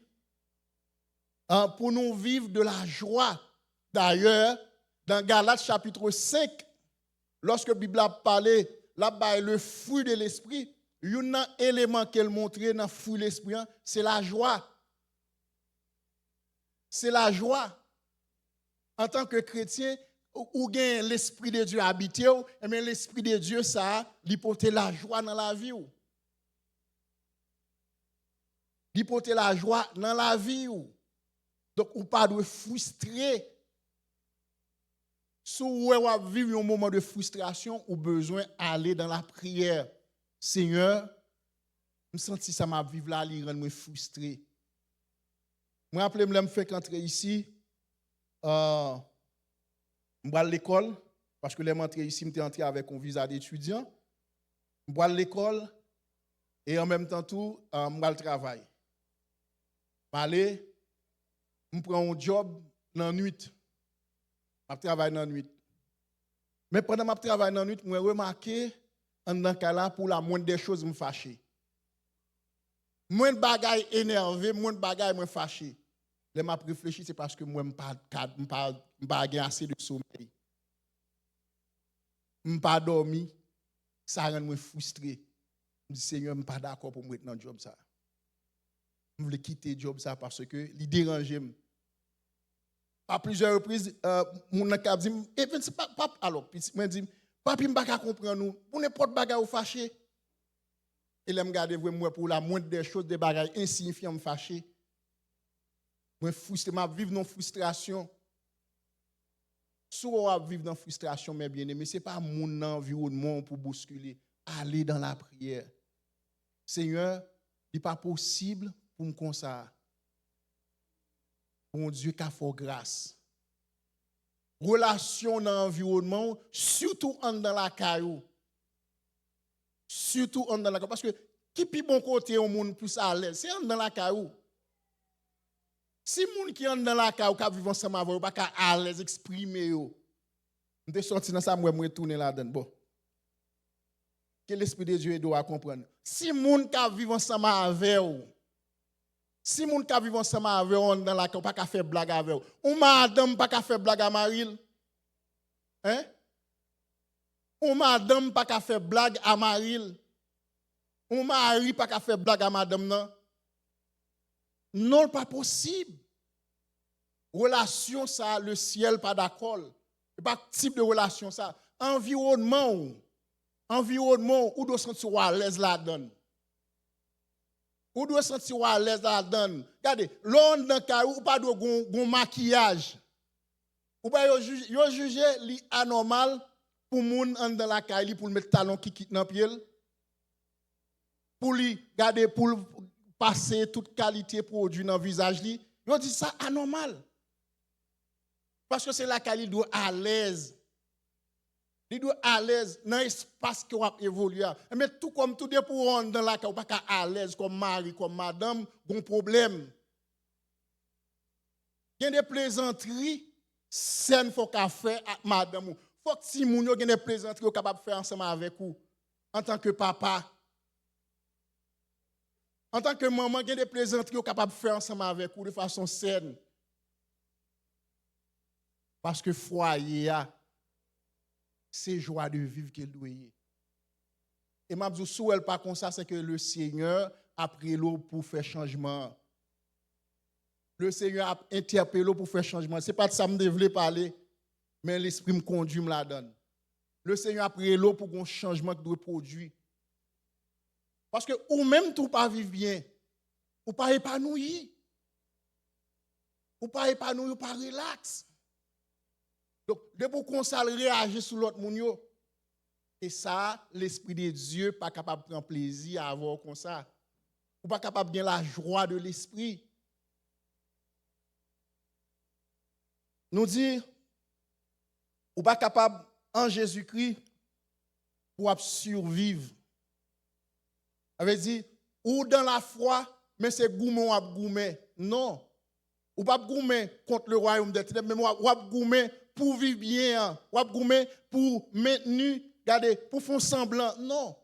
pour nous vivre de la joie. D'ailleurs, dans Galates chapitre 5, lorsque la Bible a parlé, là-bas, le fruit de l'esprit, il y a un élément qu'elle montrait dans le fruit de l'esprit, c'est la joie. C'est la joie. En tant que chrétien, ou gain l'esprit de Dieu habité, mais l'esprit de Dieu, ça, il porte la joie dans la vie. Il porter la joie dans la vie. Donc, ou pas de frustrer. Si vous vivez un moment de frustration, ou besoin d'aller dans la prière. Seigneur, je sens que ça m'a vivre là, il rend frustré. Je me rappelle, je me fais entrer ici, je vais à l'école, parce que je suis entré ici, je suis entré avec un visa d'étudiant. Je vais à l'école et en même temps, tout, je vais au travail. Je prends un job dans la nuit. Je travaille dans la nuit. Mais pendant que je travaille dans la nuit, je remarque dans cas là, pour la moindre des choses, je me fâche. Moins de bagailles énervé, moins de bagailles me fâché. Là, m'a réfléchi, c'est parce que moi, je n'ai pas assez de sommeil. Je n'ai pas dormi. Ça rend moi frustré. Je dis, Seigneur, je ne suis pas d'accord pour me mettre dans le job. Je voulais quitter le job parce que il dérangeait. À plusieurs reprises, mon cap dit, alors, moi dit, papi, je ne peux pas comprendre nous. Pour n'importe bagaille ou fâché. Et là, je regarde moi pour la moindre des choses, des bagailles insignifiants, me fâché. Je frustré, je vivre dans frustration. Soit vivre dans frustration, mes bien-aimés, ce n'est pas mon environnement pour bousculer. Aller dans la prière. Seigneur, il n'est pas possible pour me comme ça. Mon Dieu, qui a fait grâce. Relation dans l'environnement, surtout dans la caillou. Surtout dans la caillou. Parce que qui est bon côté au monde plus à l'aise, c'est dans la caillou. Si les gens qui sont dans la caillou, qui vivent ensemble avec eux, pas à l'aise exprimer. Je suis sorti dans ça, je vais retourner là-dedans. Bon. Que l'Esprit de Dieu doit comprendre. Si les gens qui vivent ensemble avec eux, si les gens qui vivent ensemble avec eux dans la caillou, pas faire blague avec eux, ou madame pas faire blague à Maril, hein? Ou madame pas faire blague à Maril, ou mari pas faire blague à madame, non? Non, pas possible. Relation, ça, le ciel, pas d'accord. Pas type de relation, ça. Environnement, où doit se sentir à l'aise là-dedans. Où doit se sentir à l'aise là-dedans. Regardez, l'on dans le cas où pas de bon maquillage. Ou pas yo juger li anormal pour moun dans la caille pour mettre talon qui quitte dans pied. Pour lui garder pour passer toute qualité produit dans le visage li. Yo dit ça anormal. Parce que c'est la caille il doit à l'aise. Il doit à l'aise dans l'espace qui va évoluer. Mais tout comme tout est pour rendre dans la caille pas à l'aise comme mari comme madame, bon problème. Il y a des plaisanteries saines faut qu'a faire avec madame. Faut que si moun yo gen des plaisanteries capable faire ensemble avec vous en tant que papa. En tant que maman, il y a des plaisanteries capable faire ensemble avec vous de façon saine. Parce que foyer c'est joie de vivre qu'elle doit y. Et m'a dit sou elle pas comme ça c'est que le Seigneur a pris l'eau pour faire changement. Le Seigneur a interpellé pour faire changement. C'est pas de ça que je voulais parler, mais l'esprit me conduit me la donne. Le Seigneur a pris l'eau pour un changement qui doit produire. Parce que ou même tout pas vivre bien, ou pas épanoui. Ou pas épanoui, ou pas relax. Donc, de pour qu'on ça réagir sur l'autre monde. Et ça, l'Esprit de Dieu pas capable de prendre plaisir à avoir comme ça. Ou pas capable de gagner la joie de l'Esprit. Nous dit, ou pas capable en Jésus-Christ pour survivre. Ça veut dire, ou dans la foi, mais c'est gourmand ou ap gourmet. Non. Ou pas gourmet contre le royaume des ténèbres, mais ou ap gourmet pour vivre bien, ou ap gourmet pour maintenir, regardez, pour faire semblant. Non.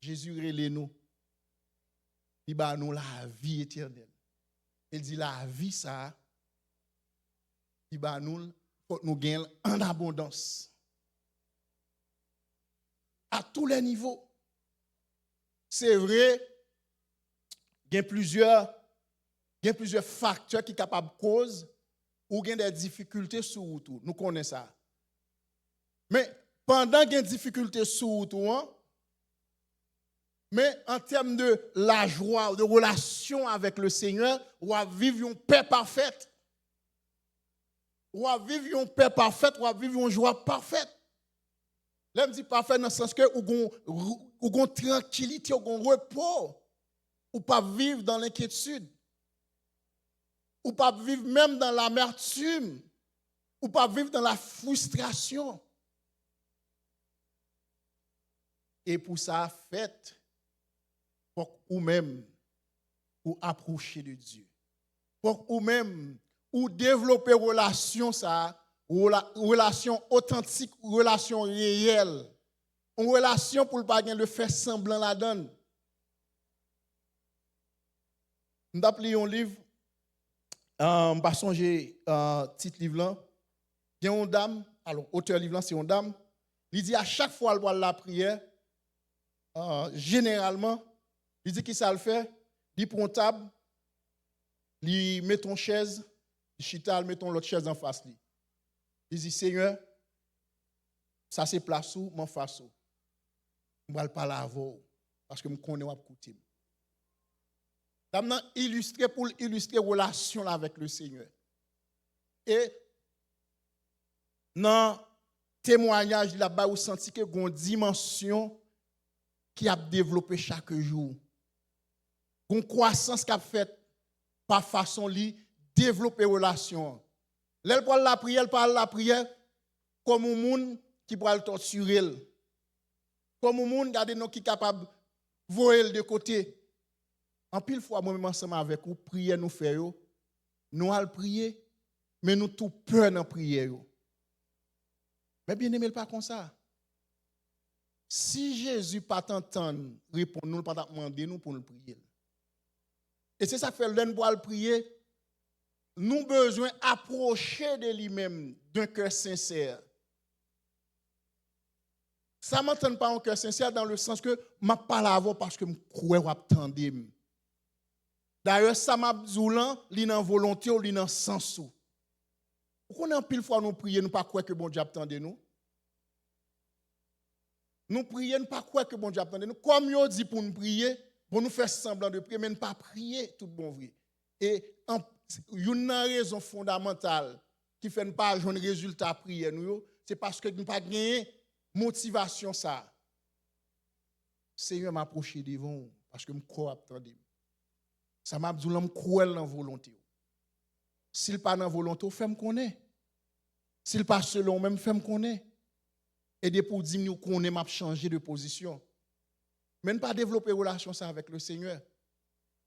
Jésus relève nous. Il bat nous la vie éternelle. Il dit la vie ça, il bat nous faut nous gagner en abondance. À tous les niveaux. C'est vrai, il y a plusieurs facteurs qui sont capables de cause ou il y a des difficultés sur route. Nous connaissons ça. Mais pendant qu'il y a des difficultés sur route, Mais en termes de la joie, de relation avec le Seigneur, on va vivre une paix parfaite. On va vivre une paix parfaite, on va vivre une joie parfaite. Là, je dis parfait dans le sens que vous avez tranquillité, vous avez repos. Ou pas vivre dans l'inquiétude. Ou pas vivre même dans l'amertume. Ou pas vivre dans la frustration. Et pour ça, faites pour vous-même, pour approcher de Dieu. Pour vous-même, ou développer relation ça, relation authentique, relation réelle. Une relation pour ne pas le faire semblant la donne. Nous avons lu un livre, je pas songer titre livre là. Il y a une dame, alors auteur livre là c'est une dame, il dit à chaque fois elle voit la prière, généralement, il dit qui ça le fait, il prend une table, il met une chaise, il chita, il met l'autre chaise en face lui. Il dit Seigneur, ça c'est place où m'en face où. Je vais parler à vous parce que je connais ou écouter. Maintenant, illustrer pour illustrer la relation avec le Seigneur. Et dans le témoignage là-bas, vous sentez que une dimension qui a développé chaque jour. Une croissance qui a fait par façon de développer la relation. Elle parle la prière comme un monde qui peut le torturer. Comme un monde qui est capable de voler de côté. En pile fois, moi-même ensemble avec vous, prier nous faire, nous allons prier, mais nous tout peur dans prier. Mais bien aimé, pas comme ça. Si Jésus pas t'entendre répondre, nous pas demander nous pour nous prier. Et c'est ça que fait l'un pour le prier. Nous besoin approcher de lui-même d'un cœur sincère. Ça ne m'entend pas un cœur sincère dans le sens que je ne parle pas avant parce que je crois ou attendez. D'ailleurs, ça m'a dit li nan volonté ou li nan sens ou. Pourquoi en pile fois nous prions, nous pas croire que bon Dieu attendait nous? Nous prions, nous pas croire que bon Dieu attendait nous. Comme il dit pour nous prier, pour nous faire semblant de prier, mais ne pas prier tout bon vrai. Et une raison fondamentale qui fait ne pas avoir un résultat à prier nous, c'est parce que nous pas gagné motivation ça. Seigneur m'approcher devant parce que je crois attendre. Ça m'a dit l'homme cruel dans volonté. S'il pas dans volonté, fais-moi connaître. S'il pas selon même fais-moi connaître. Et de pour dire nous connaît m'a changer de position. Mais ne pas développer une relation ça avec le Seigneur.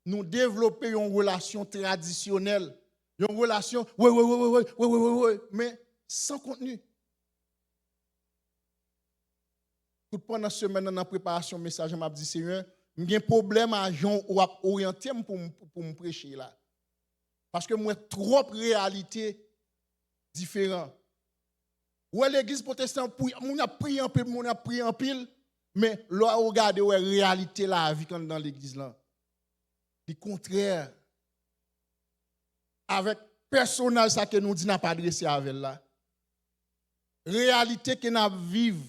Nous développer une relation traditionnelle, une relation mais sans contenu. Tout pendant ce semaine dans la préparation message m'a dit Seigneur, j'ai un problème à orienter pour me prêcher là. Parce que moi, trop réalité différentes. Ouais, l'église protestante, on a prié en pile, mais là, regardez la réalité la vie dans l'église là. Le contraire. Avec personnel ça que nous dit n'a pas adressé avec là. Réalité que nous vivons.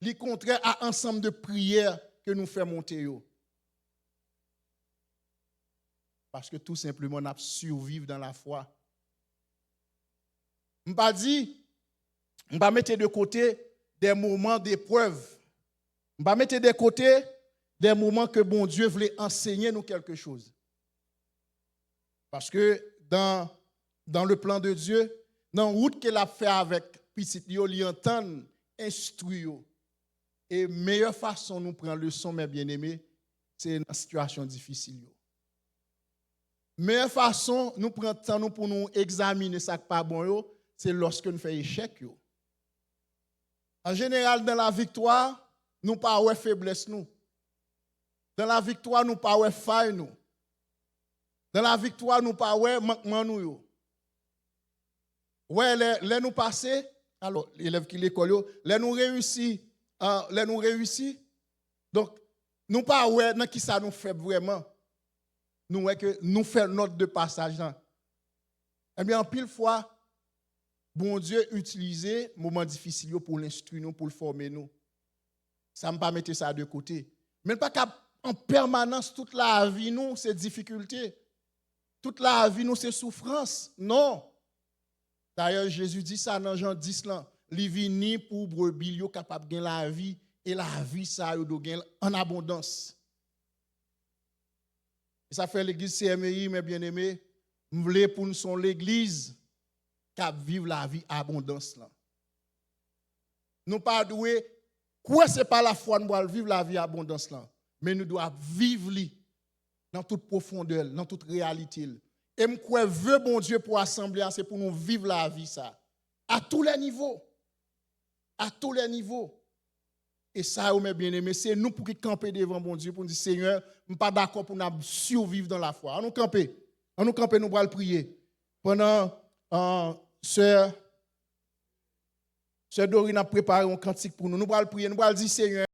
Le contraire à ensemble de prières que nous faisons monter. Parce que tout simplement, nous survivre dans la foi. Je ne pas dit, je ne pas mettre de côté des moments d'épreuve. Je ne pas mettre de côté des moments que bon Dieu voulait enseigner nous quelque chose. Parce que dans le plan de Dieu, dans la route qu'il a fait avec petit, il entend, instruit. Et meilleure façon de nous prendre leçon, mes bien-aimés, c'est une situation difficile. Meilleure façon de nous prendre temps pour nous examiner ça qui pas bon, c'est lorsque nous faisons échec. En général, dans la victoire, nous pas ouais faiblesse nous. Dans la victoire, nous pas ouais faille nous. Dans la victoire, nous pas ouais manquement nous. Ouais, les nous passer, alors l'élève qui l'école, les nous réussit. Nous réussit. Donc, nous pas ouais dans qui ça nous fait vraiment. Nous ouais que nous faisons notre de passage. Eh bien, en pile fois, bon Dieu utilisait moments difficiles pour l'instruire nous, pour le former nous. Ça ne pas mettre ça de côté. Mais pas en permanence, toute la vie, nous, c'est difficulté. Toute la vie, nous, c'est souffrance. Non. D'ailleurs, Jésus dit ça dans Jean 10, là. Il vini pour brebis capable de gagner la vie, et la vie, ça, doit gagner en abondance. Et ça fait l'église CMI, mes bien-aimés, nous voulons pour nous son l'église qui vive la vie en abondance. Là. Nous pas doués, quoi c'est pas la foi, nous devons vivre la vie en abondance. Là. Mais nous devons vivre dans toute profondeur, dans toute réalité. Et nous croyons veut bon Dieu pour assembler, c'est pour nous vivre la vie ça. À tous les niveaux. À tous les niveaux. Et ça, mes bien-aimés, c'est nous pour qui camper devant bon Dieu, pour nous dire, Seigneur, je ne suis pas d'accord pour nous survivre dans la foi. On nous camper, nous allons le prier. Pendant, sœur Dorine a préparé un cantique pour nous. Nous allons le prier, nous allons dire, Seigneur,